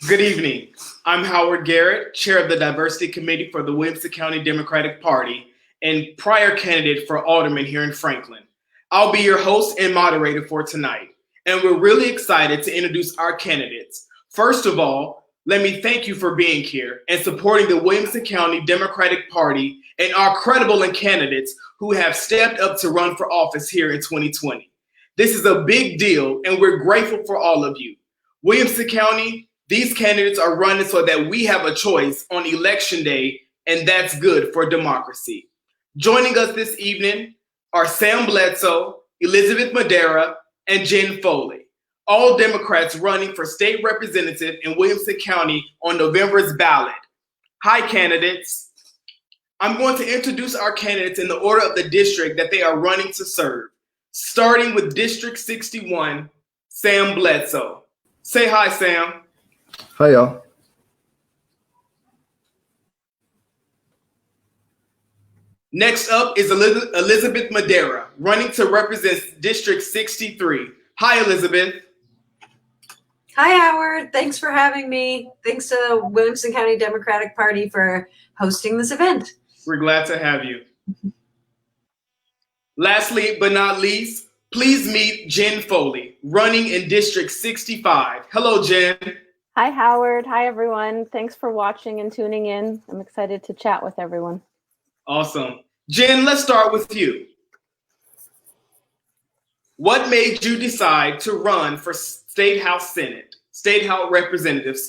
Good evening. I'm Howard Garrett, Chair of the Diversity Committee for the Williamson County Democratic Party and prior candidate for Alderman here in Franklin. I'll be your host and moderator for tonight, and we're really excited to introduce our candidates. First of all, let me thank you for being here and supporting the Williamson County Democratic Party and our credible candidates who have stepped up to run for office here in 2020. This is a big deal, and we're grateful for all of you. Williamson County, these candidates are running so that we have a choice on Election Day, and that's good for democracy. Joining us this evening are Sam Bledsoe, Elizabeth Madera, and Jen Foley, all Democrats running for state representative in Williamson County on November's ballot. Hi, candidates. I'm going to introduce our candidates in the order of the district that they are running to serve, starting with District 61, Sam Bledsoe. Say hi, Sam. Hi, y'all. Next up is Elizabeth Madera, running to represent District 63. Hi, Elizabeth. Hi, Howard. Thanks for having me. Thanks to Williamson County Democratic Party for hosting this event. We're glad to have you. Lastly, but not least, please meet Jen Foley, running in District 65. Hello, Jen. Hi, Howard. Hi, everyone. Thanks for watching and tuning in. I'm excited to chat with everyone. Awesome. Jen, let's start with you. What made you decide to run for State House Representative,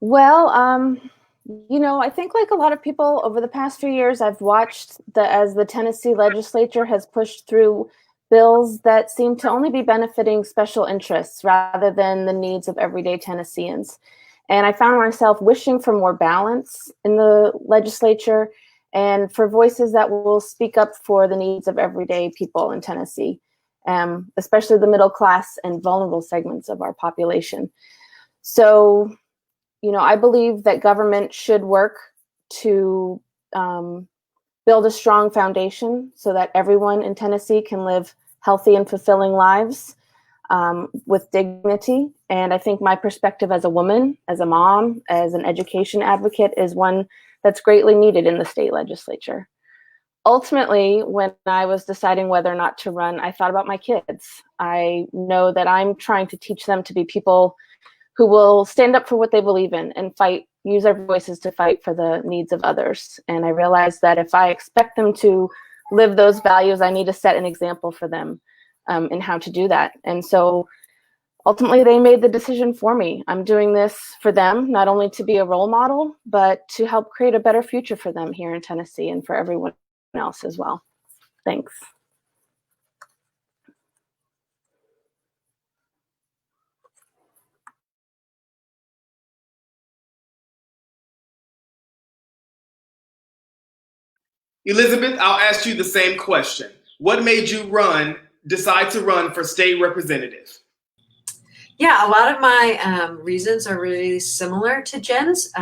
Well, I think like a lot of people over the past few years, I've watched as the Tennessee legislature has pushed through bills that seem to only be benefiting special interests rather than the needs of everyday Tennesseans. And I found myself wishing for more balance in the legislature and for voices that will speak up for the needs of everyday people in Tennessee, especially the middle class and vulnerable segments of our population. So, I believe that government should work to build a strong foundation so that everyone in Tennessee can live healthy and fulfilling lives with dignity. And I think my perspective as a woman, as a mom, as an education advocate is one that's greatly needed in the state legislature. Ultimately, when I was deciding whether or not to run, I thought about my kids. I know that I'm trying to teach them to be people who will stand up for what they believe in and use their voices to fight for the needs of others. And I realized that if I expect them to live those values, I need to set an example for them in how to do that. And so ultimately they made the decision for me. I'm doing this for them, not only to be a role model, but to help create a better future for them here in Tennessee and for everyone else as well. Thanks. Elizabeth, I'll ask you the same question. What made you decide to run for state representative? Yeah, a lot of my reasons are really similar to Jen's.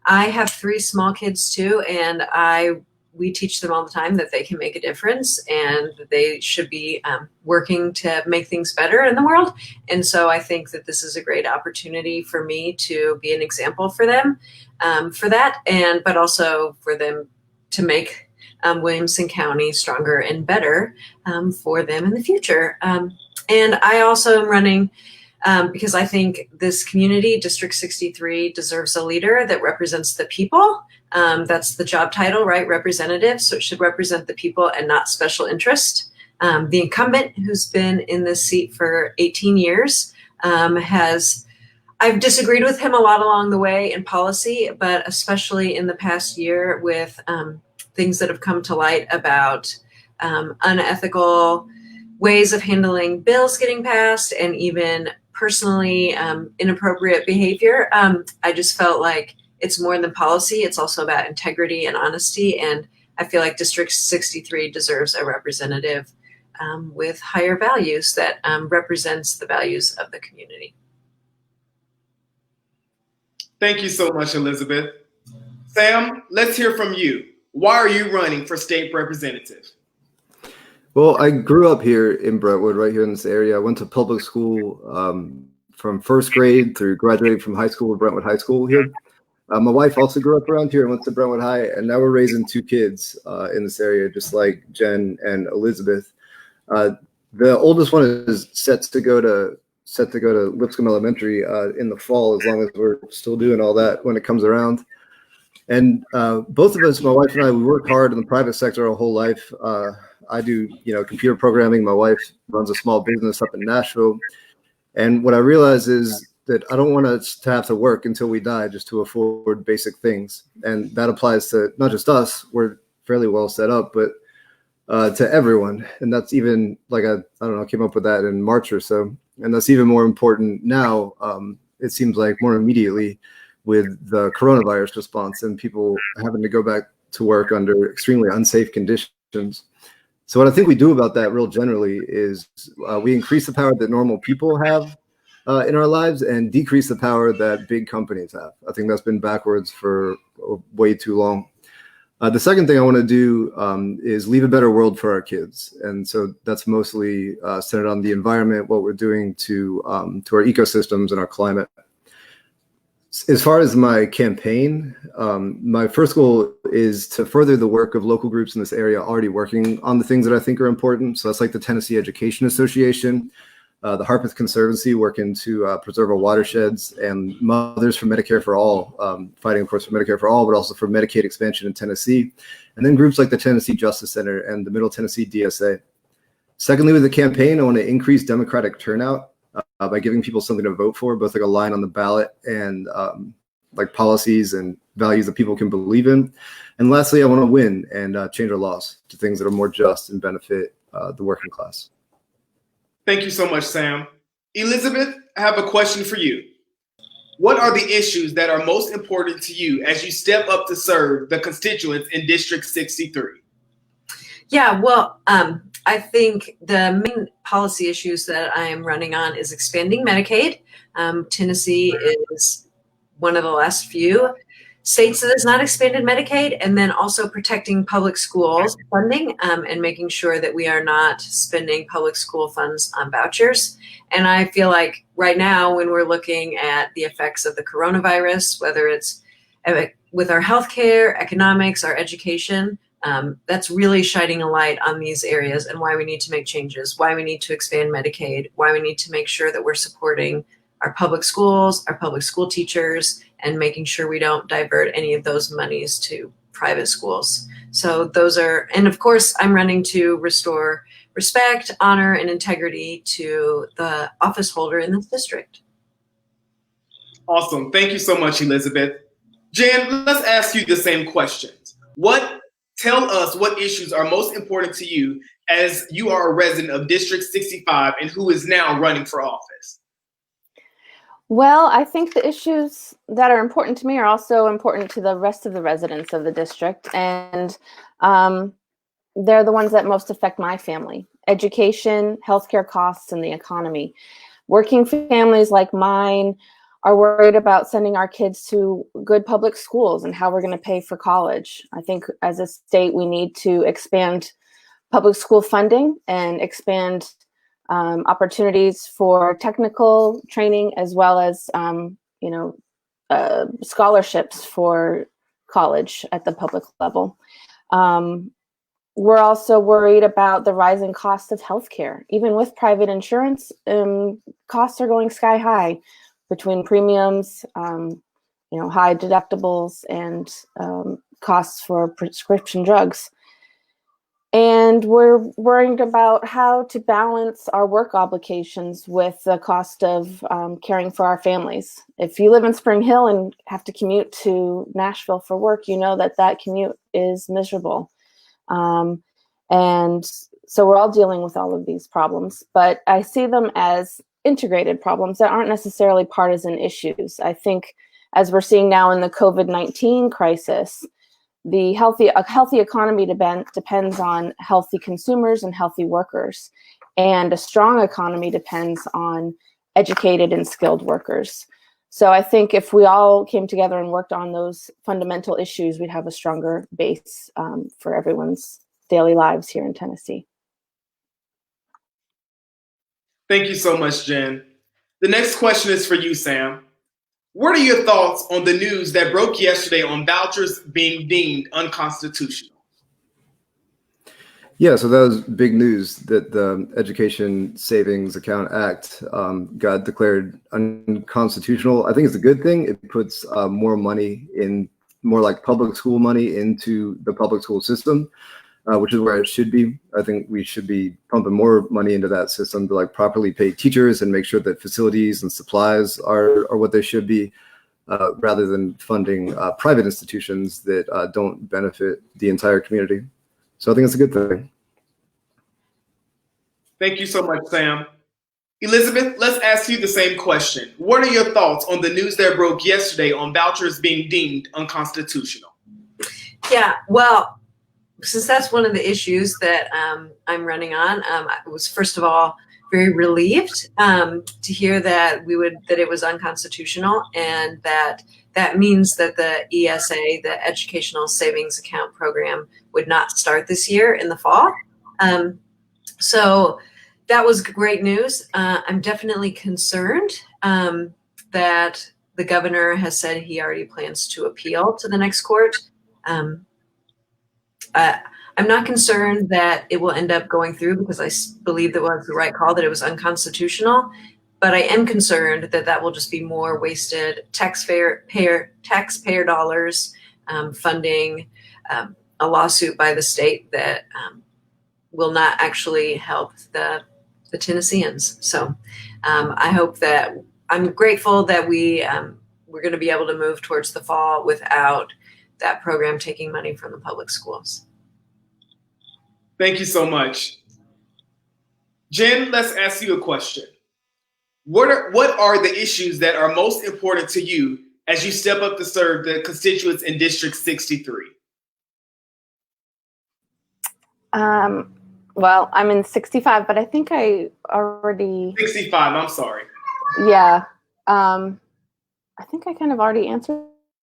I have 3 small kids too, and we teach them all the time that they can make a difference and they should be working to make things better in the world. And so I think that this is a great opportunity for me to be an example for them for that, but also for them to make Williamson County stronger and better for them in the future. And I also am running because I think this community, District 63, deserves a leader that represents the people. That's the job title, right? Representative. So it should represent the people and not special interest. The incumbent, who's been in this seat for 18 years, I've disagreed with him a lot along the way in policy, but especially in the past year with things that have come to light about unethical ways of handling bills getting passed and even personally inappropriate behavior. I just felt like it's more than policy. It's also about integrity and honesty. And I feel like District 63 deserves a representative with higher values that represents the values of the community. Thank you so much, Elizabeth. Sam, let's hear from you. Why are you running for state representative? Well, I grew up here in Brentwood, right here in this area. I went to public school from first grade through graduating from high school, Brentwood High School here. My wife also grew up around here and went to Brentwood High, and now we're raising 2 kids in this area, just like Jen and Elizabeth. The oldest one is set to go to Lipscomb Elementary in the fall, as long as we're still doing all that when it comes around. And both of us, my wife and I, we worked hard in the private sector our whole life. I do, computer programming. My wife runs a small business up in Nashville. And what I realize is that I don't want us to have to work until we die just to afford basic things. And that applies to not just us, we're fairly well set up, but to everyone. And that's even like, I don't know, came up with that in March or so. And that's even more important now, it seems like more immediately with the coronavirus response and people having to go back to work under extremely unsafe conditions. So what I think we do about that real generally is we increase the power that normal people have in our lives and decrease the power that big companies have. I think that's been backwards for way too long. The second thing I want to do is leave a better world for our kids. And so that's mostly centered on the environment, what we're doing to our ecosystems and our climate. As far as my campaign, my first goal is to further the work of local groups in this area already working on the things that I think are important. So that's like the Tennessee Education Association, the Harpeth Conservancy working to preserve our watersheds, and Mothers for Medicare for All, fighting, of course, for Medicare for All, but also for Medicaid expansion in Tennessee. And then groups like the Tennessee Justice Center and the Middle Tennessee DSA. Secondly, with the campaign, I want to increase Democratic turnout by giving people something to vote for, both like a line on the ballot and like policies and values that people can believe in. And lastly, I want to win and change our laws to things that are more just and benefit the working class. Thank you so much, Sam. Elizabeth, I have a question for you. What are the issues that are most important to you as you step up to serve the constituents in District 63? Yeah, well, I think the main policy issues that I am running on is expanding Medicaid. Tennessee is one of the last few states that has not expanded Medicaid, and then also protecting public schools funding and making sure that we are not spending public school funds on vouchers. And I feel like right now, when we're looking at the effects of the coronavirus, whether it's with our healthcare, economics, our education, that's really shining a light on these areas and why we need to make changes, why we need to expand Medicaid, why we need to make sure that we're supporting our public schools, our public school teachers, and making sure we don't divert any of those monies to private schools. So those are, and of course, I'm running to restore respect, honor, and integrity to the office holder in this district. Awesome. Thank you so much, Elizabeth. Jen, let's ask you the same questions. Tell us what issues are most important to you as you are a resident of District 65 and who is now running for office. Well, I think the issues that are important to me are also important to the rest of the residents of the district. And they're the ones that most affect my family: education, healthcare costs, and the economy. Working families like mine are worried about sending our kids to good public schools and how we're going to pay for college. I think as a state, we need to expand public school funding and expand opportunities for technical training, as well as scholarships for college at the public level. We're also worried about the rising cost of healthcare. Even with private insurance, costs are going sky high between premiums, high deductibles, and costs for prescription drugs. And we're worried about how to balance our work obligations with the cost of caring for our families. If you live in Spring Hill and have to commute to Nashville for work, you know that commute is miserable. And so we're all dealing with all of these problems, but I see them as integrated problems that aren't necessarily partisan issues. I think, as we're seeing now in the COVID-19 crisis, a healthy economy depends on healthy consumers and healthy workers. And a strong economy depends on educated and skilled workers. So I think if we all came together and worked on those fundamental issues, we'd have a stronger base for everyone's daily lives here in Tennessee. Thank you so much, Jen. The next question is for you, Sam. What are your thoughts on the news that broke yesterday on vouchers being deemed unconstitutional? Yeah, so that was big news that the Education Savings Account Act got declared unconstitutional. I think it's a good thing. It puts more money in, more like public school money into the public school system, which is where it should be. I think we should be pumping more money into that system to like properly pay teachers and make sure that facilities and supplies are what they should be, rather than funding private institutions that don't benefit the entire community. So I think it's a good thing. Thank you so much, Sam. Elizabeth, let's ask you the same question. What are your thoughts on the news that broke yesterday on vouchers being deemed unconstitutional? Yeah, well, since that's one of the issues that I'm running on, I was first of all very relieved to hear that it was unconstitutional, and that means that the ESA, the Educational Savings Account Program, would not start this year in the fall. So that was great news. I'm definitely concerned that the governor has said he already plans to appeal to the next court. I'm not concerned that it will end up going through because I believe that was the right call, that it was unconstitutional. But I am concerned that that will just be more wasted taxpayer dollars funding a lawsuit by the state that will not actually help the Tennesseans. So I'm grateful that we're going to be able to move towards the fall without that program taking money from the public schools. Thank you so much. Jen, let's ask you a question. What are the issues that are most important to you as you step up to serve the constituents in District 63? Well, I'm in 65, but I think I already... 65, I'm sorry. Yeah. I think I kind of already answered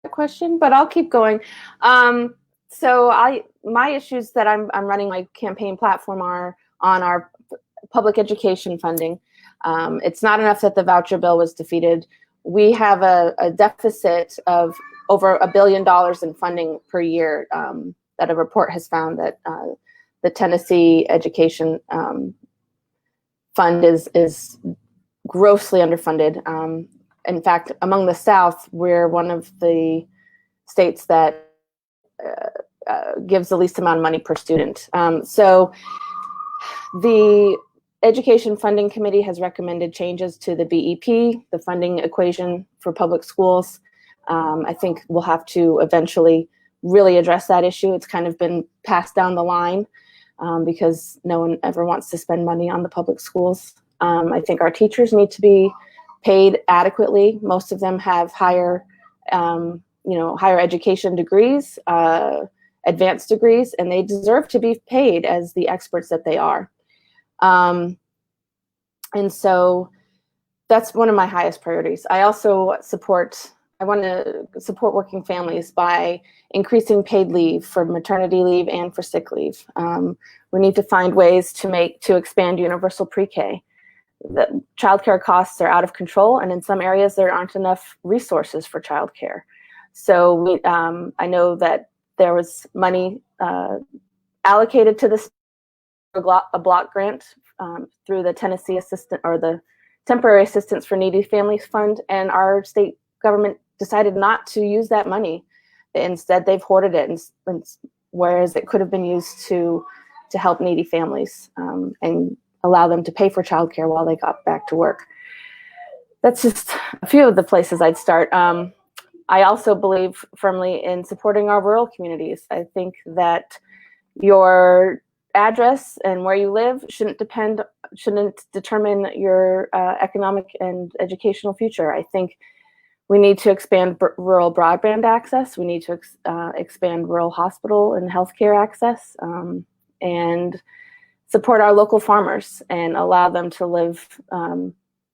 that question, but I'll keep going. So my issues that I'm running my campaign platform are on our public education funding. It's not enough that the voucher bill was defeated. We have a deficit of over $1 billion in funding per year that a report has found that the Tennessee Education Fund is grossly underfunded. In fact, among the South, we're one of the states that gives the least amount of money per student. So the Education Funding Committee has recommended changes to the BEP, the funding equation for public schools. I think we'll have to eventually really address that issue. It's kind of been passed down the line because no one ever wants to spend money on the public schools. I think our teachers need to be paid adequately. Most of them have higher education degrees, advanced degrees, and they deserve to be paid as the experts that they are. And so that's one of my highest priorities. I also want to support working families by increasing paid leave for maternity leave and for sick leave. We need to find ways to expand universal pre-K. The childcare costs are out of control, and in some areas there aren't enough resources for childcare. So I know that there was money allocated to this a block grant through the Tennessee the Temporary Assistance for Needy Families Fund, and our state government decided not to use that money. Instead, they've hoarded it, whereas it could have been used to help needy families and allow them to pay for childcare while they got back to work. That's just a few of the places I'd start. I also believe firmly in supporting our rural communities. I think that your address and where you live shouldn't determine your economic and educational future. I think we need to expand rural broadband access. We need to expand rural hospital and healthcare access, and support our local farmers and allow them to live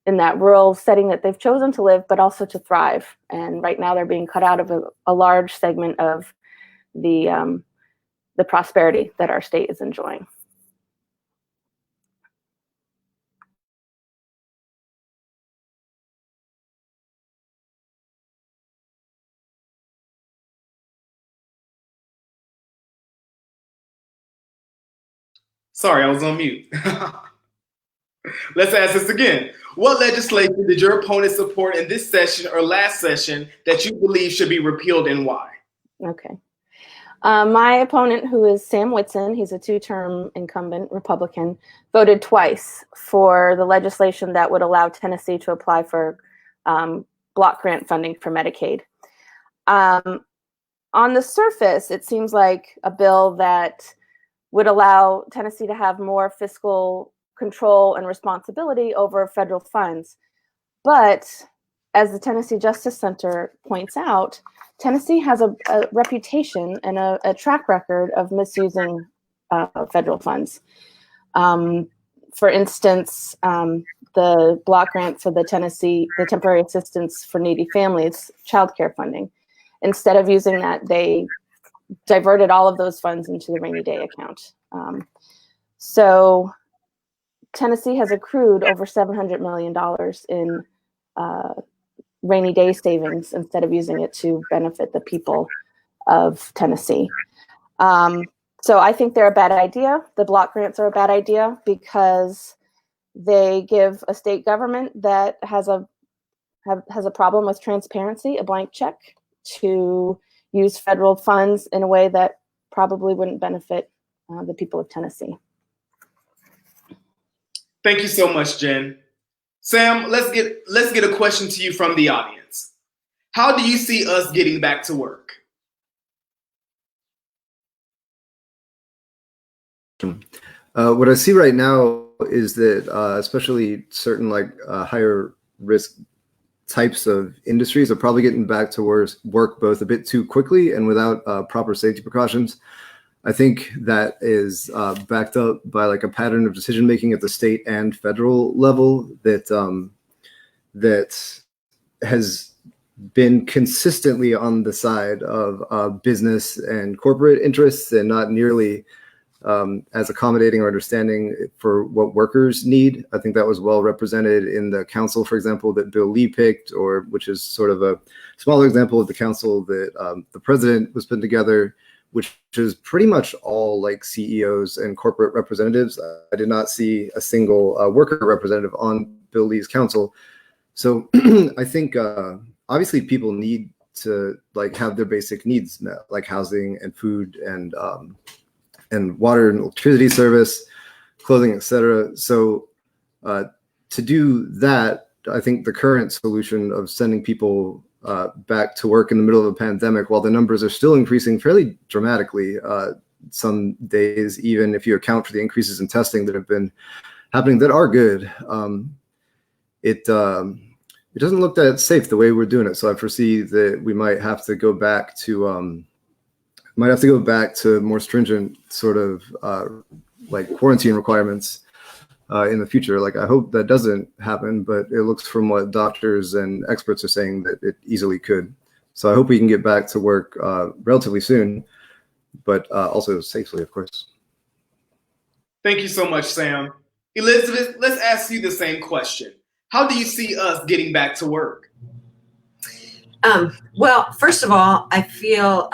in that rural setting that they've chosen to live, but also to thrive. And right now they're being cut out of a large segment of the prosperity that our state is enjoying. Sorry, I was on mute. Let's ask this again. What legislation did your opponent support in this session or last session that you believe should be repealed and why? Okay. My opponent, who is Sam Whitson, he's a two-term incumbent Republican, voted twice for the legislation that would allow Tennessee to apply for block grant funding for Medicaid. On the surface, it seems like a bill that would allow Tennessee to have more fiscal control and responsibility over federal funds. But as the Tennessee Justice Center points out, Tennessee has a reputation and a track record of misusing federal funds. For instance, the block grant for the temporary assistance for needy families, childcare funding. Instead of using that, they diverted all of those funds into the rainy day account. So Tennessee has accrued over $700 million in rainy day savings instead of using it to benefit the people of Tennessee. So I think they're a bad idea. The block grants are a bad idea because they give a state government that has a problem with transparency a blank check to use federal funds in a way that probably wouldn't benefit the people of Tennessee. Thank you so much, Jen. Sam, let's get a question to you from the audience. How do you see us getting back to work? What I see right now is that especially certain higher risk types of industries are probably getting back to work both a bit too quickly and without proper safety precautions. I think that is backed up by a pattern of decision making at the state and federal level that has been consistently on the side of business and corporate interests and not nearly as accommodating or understanding for what workers need. I think that was well represented in the council, for example, that Bill Lee picked, which is sort of a smaller example of the council that the president was putting together, which is pretty much all CEOs and corporate representatives. I did not see a single worker representative on Bill Lee's council. So I think obviously people need to have their basic needs met, like housing and food and water and electricity service, clothing, etc. So to do that, I think the current solution of sending people back to work in the middle of a pandemic, while the numbers are still increasing fairly dramatically, some days, even if you account for the increases in testing that have been happening that are good, it doesn't look that safe the way we're doing it. So I foresee that we might have to go back to more stringent sort of quarantine requirements in the future. I hope that doesn't happen, but it looks from what doctors and experts are saying that it easily could. So I hope we can get back to work relatively soon, but also safely, of course. Thank you so much, Sam. Elizabeth, let's ask you the same question. How do you see us getting back to work? Well, first of all, I feel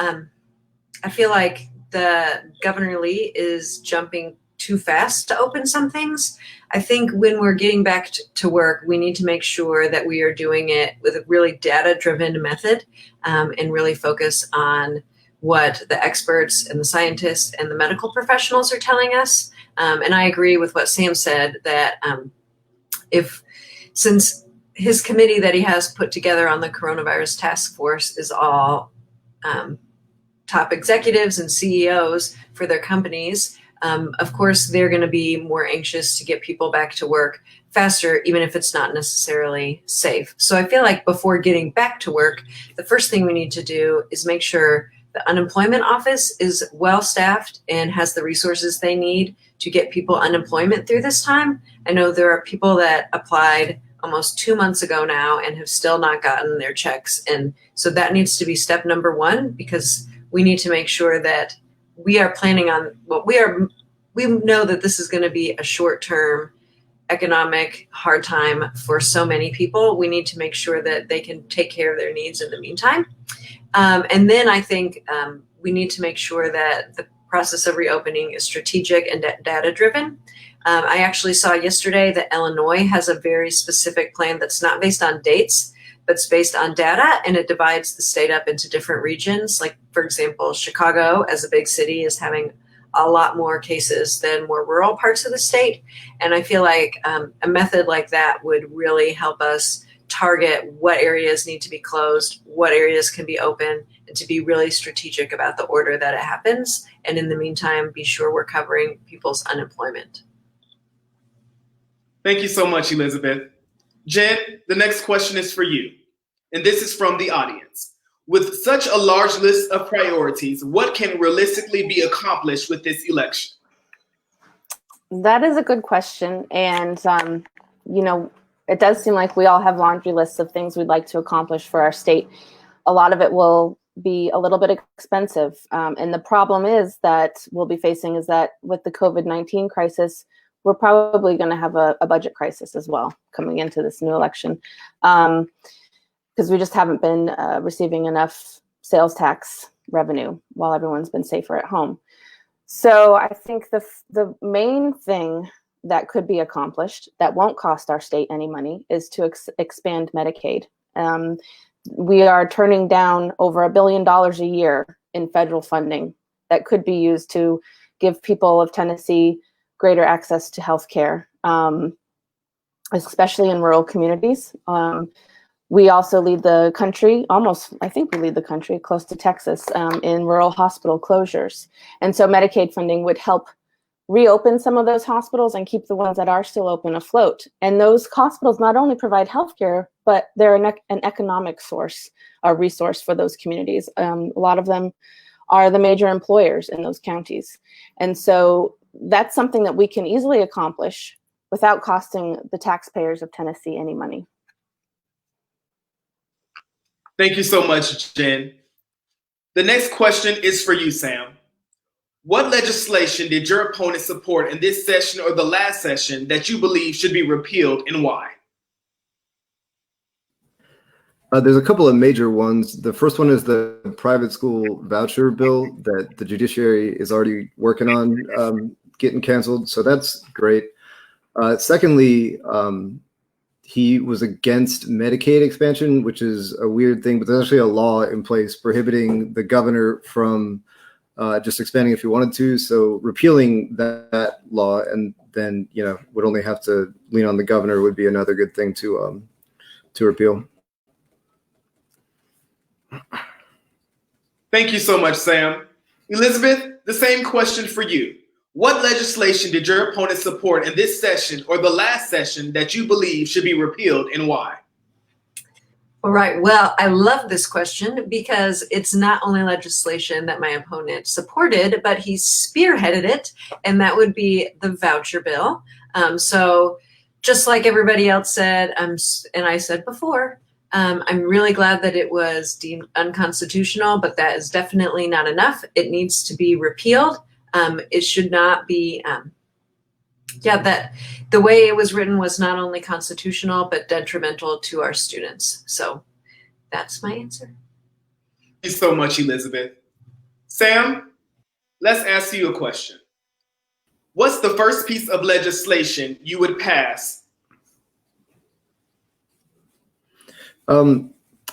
like the Governor Lee is jumping too fast to open some things. I think when we're getting back to work, we need to make sure that we are doing it with a really data-driven method and really focus on what the experts and the scientists and the medical professionals are telling us. And I agree with what Sam said that since his committee that he has put together on the coronavirus task force is all top executives and CEOs for their companies, of course, they're going to be more anxious to get people back to work faster, even if it's not necessarily safe. So I feel like before getting back to work, the first thing we need to do is make sure the unemployment office is well staffed and has the resources they need to get people unemployment through this time. I know there are people that applied almost 2 months ago now and have still not gotten their checks. And so that needs to be step number one, because we need to make sure that we are planning on we know that this is going to be a short-term economic hard time for so many people. We need to make sure that they can take care of their needs in the meantime. And then I think we need to make sure that the process of reopening is strategic and data driven. I actually saw yesterday that Illinois has a very specific plan that's not based on dates, but it's based on data, and it divides the state up into different regions. Like, for example, Chicago as a big city is having a lot more cases than more rural parts of the state. And I feel like a method like that would really help us target what areas need to be closed, what areas can be open, and to be really strategic about the order that it happens. And in the meantime, be sure we're covering people's unemployment. Thank you so much, Elizabeth. Jen, the next question is for you. And this is from the audience. With such a large list of priorities, what can realistically be accomplished with this election? That is a good question. And, it does seem like we all have laundry lists of things we'd like to accomplish for our state. A lot of it will be a little bit expensive. And the problem is that we'll be facing is that with the COVID-19 crisis, we're probably going to have a budget crisis as well coming into this new election. Because we just haven't been receiving enough sales tax revenue while everyone's been safer at home. So I think the main thing that could be accomplished that won't cost our state any money is to expand Medicaid. We are turning down over $1 billion a year in federal funding that could be used to give people of Tennessee greater access to health care, especially in rural communities. We also lead the country, I think we lead the country close to Texas in rural hospital closures. And so Medicaid funding would help reopen some of those hospitals and keep the ones that are still open afloat. And those hospitals not only provide healthcare, but they're an economic source, a resource for those communities. A lot of them are the major employers in those counties. And so that's something that we can easily accomplish without costing the taxpayers of Tennessee any money. Thank you so much, Jen. The next question is for you, Sam. What legislation did your opponent support in this session or the last session that you believe should be repealed, and why? There's a couple of major ones. The first one is the private school voucher bill that the judiciary is already working on getting canceled. So that's great. Secondly, he was against Medicaid expansion, which is a weird thing, but there's actually a law in place prohibiting the governor from just expanding if he wanted to. So repealing that law and then, would only have to lean on the governor would be another good thing to repeal. Thank you so much, Sam. Elizabeth, the same question for you. What legislation did your opponent support in this session or the last session that you believe should be repealed, and why? All right. Well, I love this question because it's not only legislation that my opponent supported, but he spearheaded it, and that would be the voucher bill. So just like everybody else said, and I said before, I'm really glad that it was deemed unconstitutional, but that is definitely not enough. It needs to be repealed. It should not be, that the way it was written was not only constitutional, but detrimental to our students. So that's my answer. Thank you so much, Elizabeth. Sam, let's ask you a question. What's the first piece of legislation you would pass?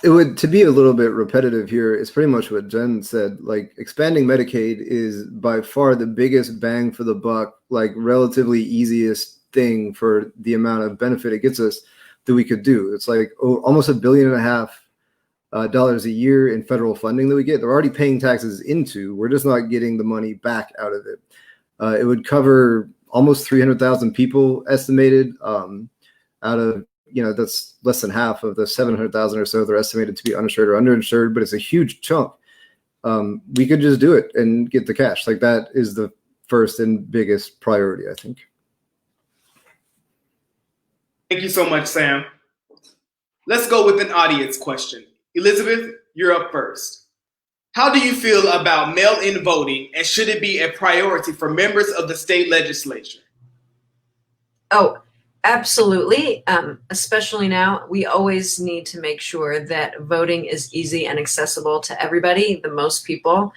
It would, to be a little bit repetitive here, it's pretty much what Jen said. Like, expanding Medicaid is by far the biggest bang for the buck, like relatively easiest thing for the amount of benefit it gets us that we could do. It's like almost $1.5 billion a year in federal funding that we get. They're already paying taxes into. We're just not getting the money back out of it. It would cover almost 300,000 people estimated out of, that's less than half of the 700,000 or so they're estimated to be uninsured or underinsured, but it's a huge chunk. We could just do it and get the cash. Like, that is the first and biggest priority, I think. Thank you so much, Sam. Let's go with an audience question. Elizabeth, you're up first. How do you feel about mail-in voting, and should it be a priority for members of the state legislature? Oh, absolutely. Especially now, we always need to make sure that voting is easy and accessible to everybody, the most people.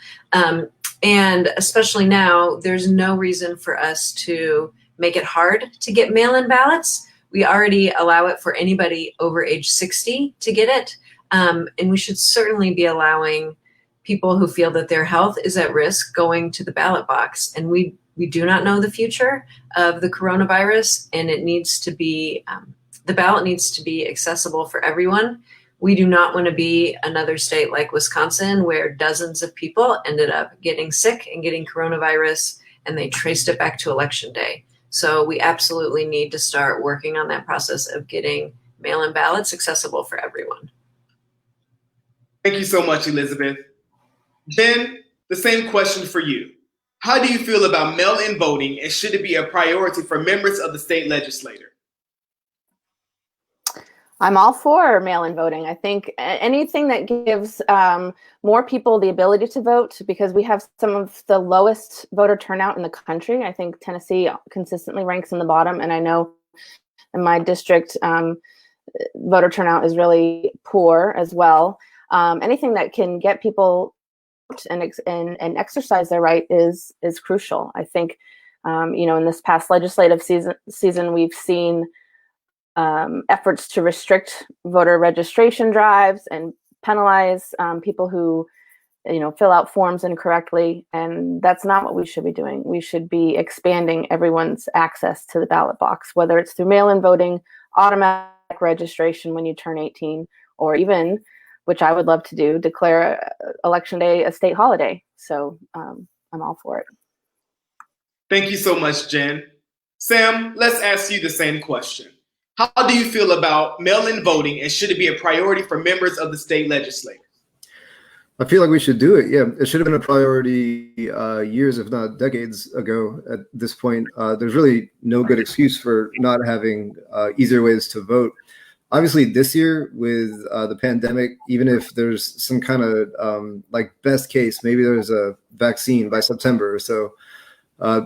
And especially now, there's no reason for us to make it hard to get mail-in ballots. We already allow it for anybody over age 60 to get it. And we should certainly be allowing people who feel that their health is at risk going to the ballot box. And we do not know the future of the coronavirus, and it needs to be, the ballot needs to be accessible for everyone. We do not want to be another state like Wisconsin where dozens of people ended up getting sick and getting coronavirus, and they traced it back to election day. So we absolutely need to start working on that process of getting mail-in ballots accessible for everyone. Thank you so much, Elizabeth. Jen, the same question for you. How do you feel about mail-in voting, and should it be a priority for members of the state legislature? I'm all for mail-in voting. I think anything that gives more people the ability to vote, because we have some of the lowest voter turnout in the country. I think Tennessee consistently ranks in the bottom, and I know in my district, voter turnout is really poor as well. Anything that can get people and exercise their right is crucial. I think, in this past legislative season, we've seen efforts to restrict voter registration drives and penalize people who, fill out forms incorrectly. And that's not what we should be doing. We should be expanding everyone's access to the ballot box, whether it's through mail-in voting, automatic registration when you turn 18, or even, which I would love to do, declare Election Day a state holiday. So I'm all for it. Thank you so much, Jen. Sam, let's ask you the same question. How do you feel about mail-in voting, and should it be a priority for members of the state legislature? I feel like we should do it. Yeah, it should have been a priority years, if not decades ago at this point. There's really no good excuse for not having easier ways to vote. Obviously, this year with the pandemic, even if there's some kind of best case, maybe there's a vaccine by September or so,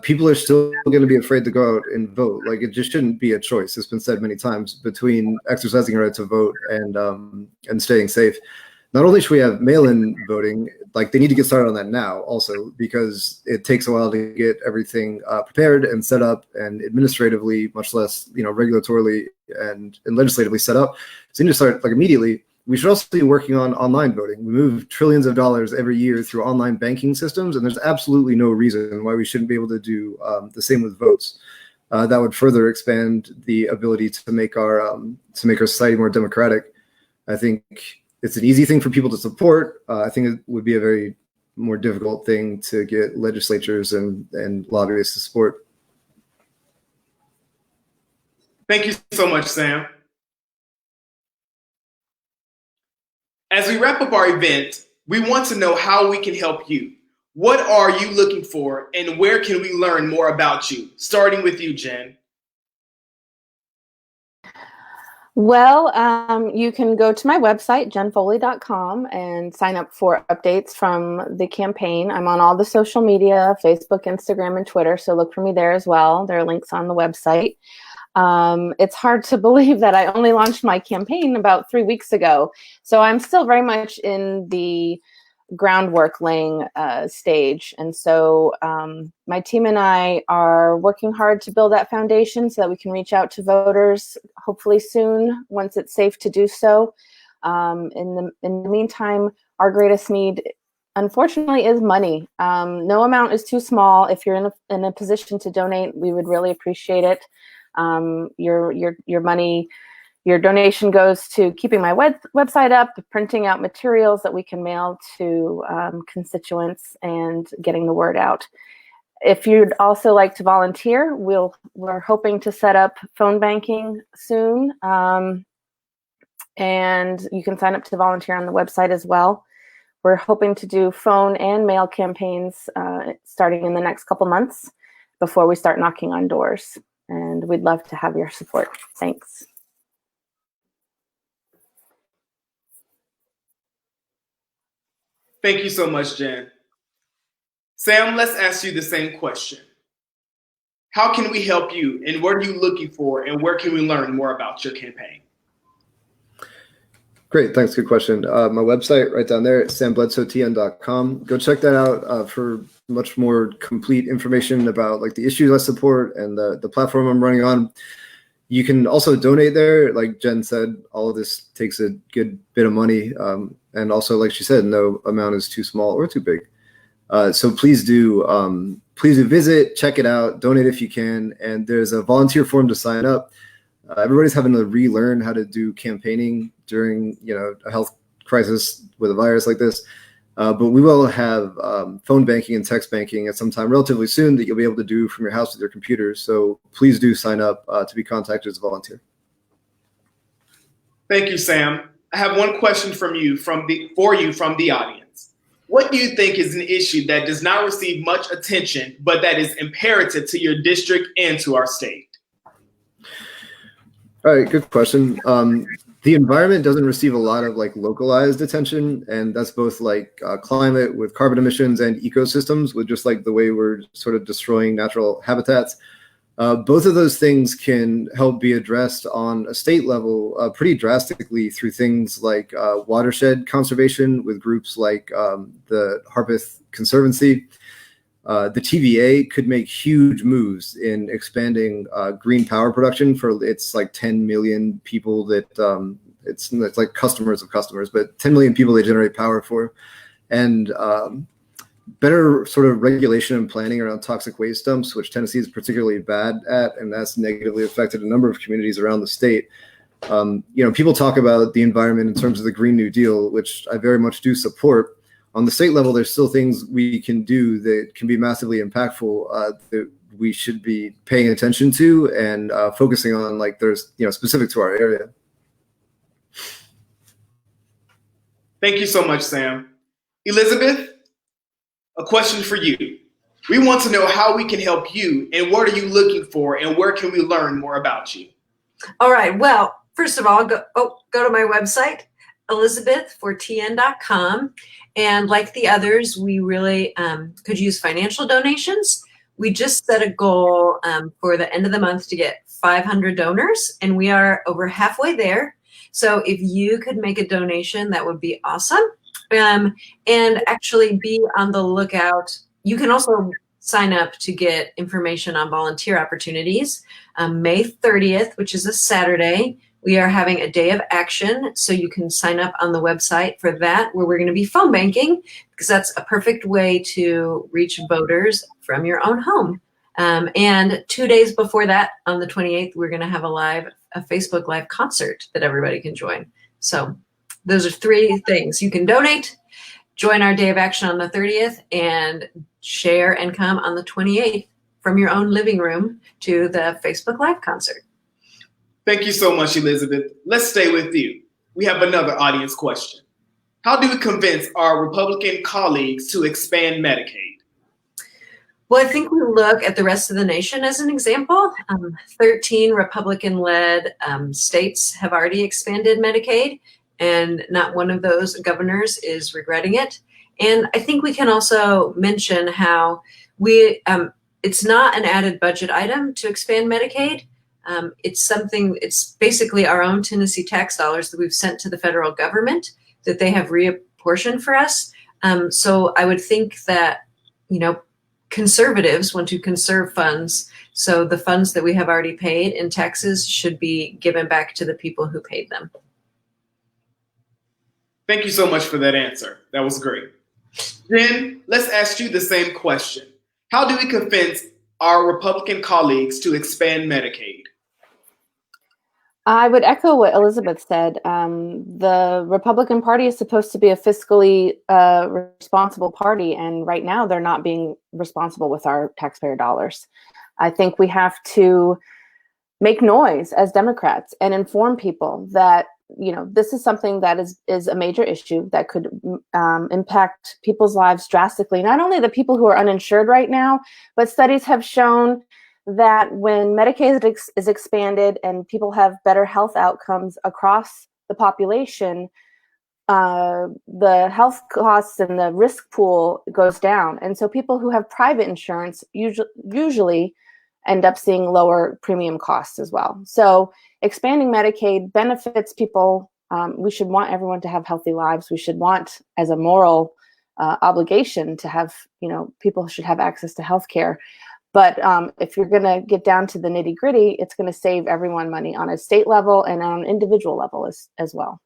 people are still going to be afraid to go out and vote. Like, it just shouldn't be a choice. It's been said many times, between exercising your right to vote and staying safe. Not only should we have mail-in voting, they need to get started on that now also, because it takes a while to get everything prepared and set up, and administratively, much less, regulatorily and legislatively set up. So you need to start immediately. We should also be working on online voting. We move trillions of dollars every year through online banking systems, and there's absolutely no reason why we shouldn't be able to do the same with votes. That would further expand the ability to make our society more democratic. I think it's an easy thing for people to support. I think it would be a very more difficult thing to get legislatures and lobbyists to support. Thank you so much, Sam. As we wrap up our event, we want to know how we can help you. What are you looking for, and where can we learn more about you? Starting with you, Jen. Well, you can go to my website, jenfoley.com, and sign up for updates from the campaign. I'm on all the social media, Facebook, Instagram, and Twitter, so look for me there as well. There are links on the website. It's hard to believe that I only launched my campaign about 3 weeks ago, so I'm still very much in the groundwork laying stage. And so my team and I are working hard to build that foundation so that we can reach out to voters hopefully soon, once it's safe to do so. In the meantime, our greatest need, unfortunately, is money. No amount is too small. If you're in a position to donate, we would really appreciate it. Your money, your donation goes to keeping my website up, printing out materials that we can mail to constituents, and getting the word out. If you'd also like to volunteer, we're hoping to set up phone banking soon, and you can sign up to volunteer on the website as well. We're hoping to do phone and mail campaigns starting in the next couple months before we start knocking on doors. And we'd love to have your support. Thanks. Thank you so much, Jen. Sam, let's ask you the same question. How can we help you, and what are you looking for, and where can we learn more about your campaign? Great, thanks. Good question. My website right down there, sambledsotn.com. Go check that out for much more complete information about like the issues I support and the platform I'm running on. You can also donate there. Like Jen said, all of this takes a good bit of money. And also, like she said, no amount is too small or too big. So please do visit, check it out, donate if you can. And there's a volunteer form to sign up. Everybody's having to relearn how to do campaigning during, a health crisis with a virus like this. But we will have phone banking and text banking at some time relatively soon that you'll be able to do from your house with your computer. So please do sign up to be contacted as a volunteer. Thank you, Sam. I have one question for you from the audience. What do you think is an issue that does not receive much attention, but that is imperative to your district and to our state? All right, good question. The environment doesn't receive a lot of like localized attention, and that's both like climate with carbon emissions and ecosystems with just like the way we're sort of destroying natural habitats. Both of those things can help be addressed on a state level pretty drastically through things like watershed conservation with groups like the Harpeth Conservancy. The TVA could make huge moves in expanding green power production for its like 10 million people that it's like customers of customers, but 10 million people they generate power for. And better sort of regulation and planning around toxic waste dumps, which Tennessee is particularly bad at, and that's negatively affected a number of communities around the state. People talk about the environment in terms of the Green New Deal, which I very much do support. On the state level, there's still things we can do that can be massively impactful that we should be paying attention to and focusing on, like there's, specific to our area. Thank you so much, Sam. Elizabeth, a question for you. We want to know how we can help you and what are you looking for and where can we learn more about you? All right. Well, first of all, go to my website, elizabethfortn.com. And like the others, we really could use financial donations. We just set a goal for the end of the month to get 500 donors, and we are over halfway there. So if you could make a donation, that would be awesome. And actually be on the lookout. You can also sign up to get information on volunteer opportunities. May 30th, which is a Saturday, we are having a day of action, so you can sign up on the website for that, where we're going to be phone banking, because that's a perfect way to reach voters from your own home. And 2 days before that, on the 28th, we're going to have a Facebook Live concert that everybody can join. So those are three things. You can donate, join our day of action on the 30th, and share and come on the 28th from your own living room to the Facebook Live concert. Thank you so much, Elizabeth. Let's stay with you. We have another audience question. How do we convince our Republican colleagues to expand Medicaid? Well, I think we look at the rest of the nation as an example. 13 Republican-led states have already expanded Medicaid, and not one of those governors is regretting it. And I think we can also mention how it's not an added budget item to expand Medicaid. It's basically our own Tennessee tax dollars that we've sent to the federal government that they have reapportioned for us. So I would think that, conservatives want to conserve funds. So the funds that we have already paid in taxes should be given back to the people who paid them. Thank you so much for that answer. That was great. Jen, let's ask you the same question. How do we convince our Republican colleagues to expand Medicaid? I would echo what Elizabeth said. The Republican Party is supposed to be a fiscally responsible party, and right now they're not being responsible with our taxpayer dollars. I think we have to make noise as Democrats and inform people that this is something that is a major issue that could impact people's lives drastically. Not only the people who are uninsured right now, but studies have shown that when Medicaid is expanded and people have better health outcomes across the population, the health costs and the risk pool goes down. And so people who have private insurance usually end up seeing lower premium costs as well. So expanding Medicaid benefits people We should want everyone to have healthy lives. We should want, as a moral obligation, to have, people should have access to healthcare. But if you're going to get down to the nitty gritty, it's going to save everyone money on a state level and on an individual level as well.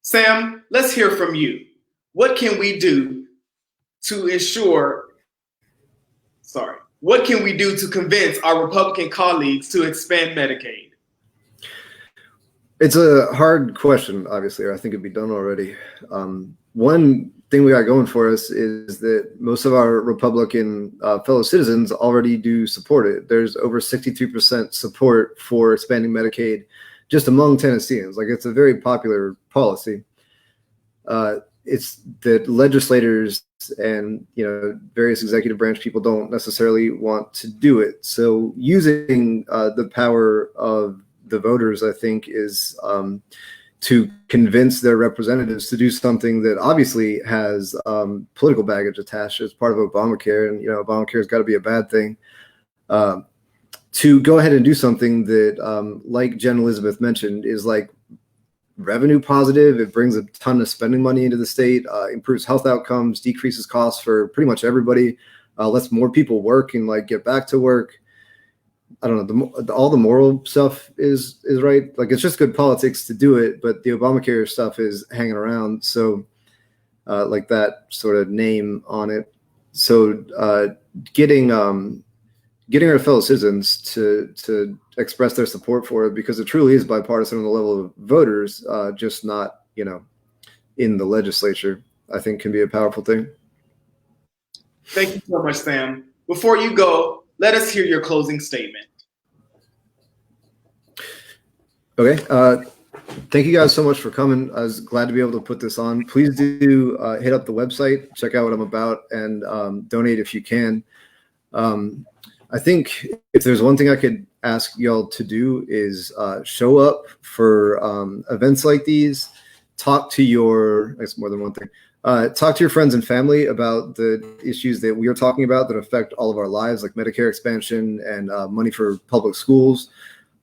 Sam, let's hear from you. What can we do to convince our Republican colleagues to expand Medicaid? It's a hard question, obviously, or I think it'd be done already. One thing we got going for us is that most of our Republican fellow citizens already do support it. There's over 62% support for expanding Medicaid just among Tennesseans. Like, it's a very popular policy. It's that legislators and various executive branch people don't necessarily want to do it. So using the power of the voters, I think, is to convince their representatives to do something that obviously has political baggage attached as part of Obamacare, and Obamacare has got to be a bad thing. To go ahead and do something that, like Jen Elizabeth mentioned, is like revenue positive. It brings a ton of spending money into the state, improves health outcomes, decreases costs for pretty much everybody, lets more people work and get back to work. I don't know, all the moral stuff is right. Like, it's just good politics to do it, but the Obamacare stuff is hanging around. So like that sort of name on it. So getting our fellow citizens to express their support for it, because it truly is bipartisan on the level of voters, just not, in the legislature, I think can be a powerful thing. Thank you so much, Sam. Before you go, let us hear your closing statement. Okay. Thank you guys so much for coming. I was glad to be able to put this on. Please do hit up the website, check out what I'm about, and donate if you can. I think if there's one thing I could ask y'all to do is show up for events like these. Talk to your, it's more than one thing. Talk to your friends and family about the issues that we are talking about that affect all of our lives, like Medicare expansion and money for public schools.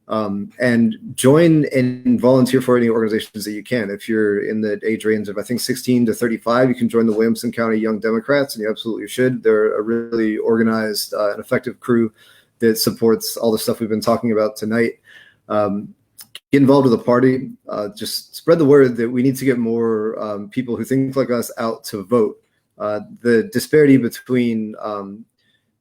And join and volunteer for any organizations that you can. If you're in the age range of, I think, 16 to 35, you can join the Williamson County Young Democrats, and you absolutely should. They're a really organized and effective crew that supports all the stuff we've been talking about tonight. Get involved with the party. Just spread the word that we need to get more people who think like us out to vote. The disparity between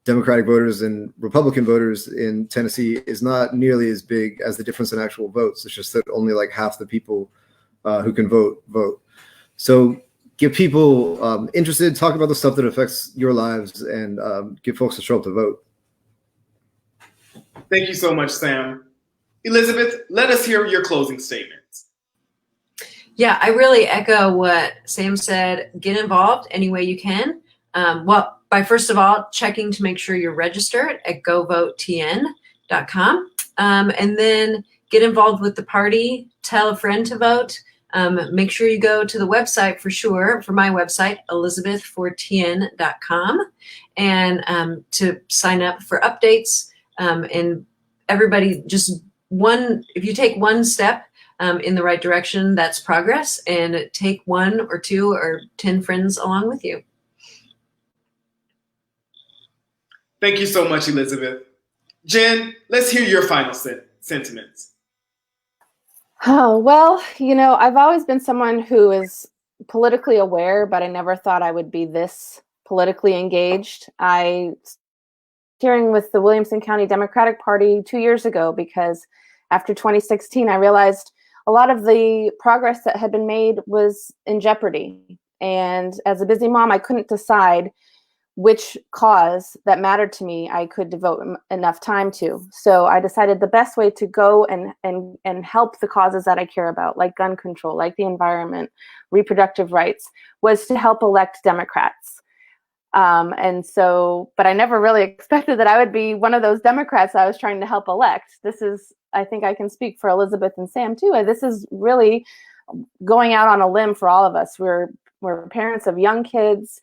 Democratic voters and Republican voters in Tennessee is not nearly as big as the difference in actual votes. It's just that only like half the people who can vote. So get people interested, talk about the stuff that affects your lives, and get folks to show up to vote. Thank you so much, Sam. Elizabeth, let us hear your closing statements. Yeah, I really echo what Sam said. Get involved any way you can. By first of all, checking to make sure you're registered at govotn.com. And then get involved with the party, tell a friend to vote. Make sure you go to the website for sure, for my website, elizabethfortn.com, and to sign up for updates. And everybody, if you take one step in the right direction, that's progress, and take 1 or 2 or 10 friends along with you. Thank you so much, Elizabeth. Jen, let's hear your final sentiments. Oh, well, I've always been someone who is politically aware, but I never thought I would be this politically engaged. I hearing with the Williamson County Democratic Party 2 years ago, because after 2016, I realized a lot of the progress that had been made was in jeopardy. And as a busy mom, I couldn't decide which cause that mattered to me I could devote enough time to. So I decided the best way to go and help the causes that I care about, like gun control, like the environment, reproductive rights, was to help elect Democrats. But I never really expected that I would be one of those Democrats I was trying to help elect. This is, I think I can speak for Elizabeth and Sam too. This is really going out on a limb for all of us. We're parents of young kids.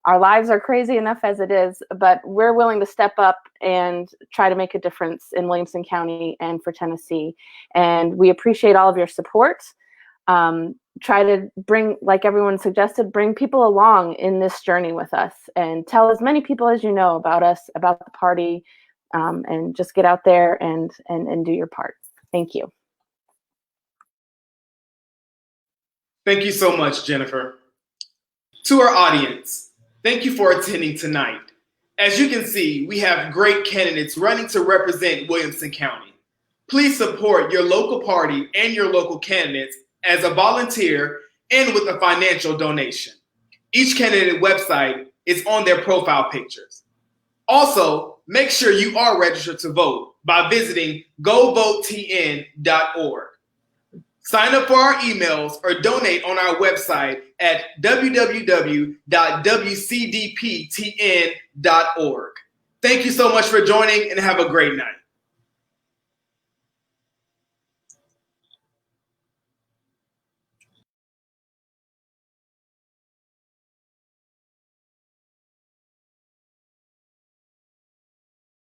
our lives are crazy enough as it is, but we're willing to step up and try to make a difference in Williamson County and for Tennessee. And we appreciate all of your support. Try to bring, like everyone suggested, bring people along in this journey with us and tell as many people as you know about us, about the party, and just get out there and do your part. Thank you. Thank you so much, Jennifer. To our audience, thank you for attending tonight. As you can see, we have great candidates running to represent Williamson County. Please support your local party and your local candidates as a volunteer and with a financial donation. Each candidate website is on their profile pictures. Also, make sure you are registered to vote by visiting govotetn.org. Sign up for our emails or donate on our website at www.wcdptn.org. Thank you so much for joining and have a great night.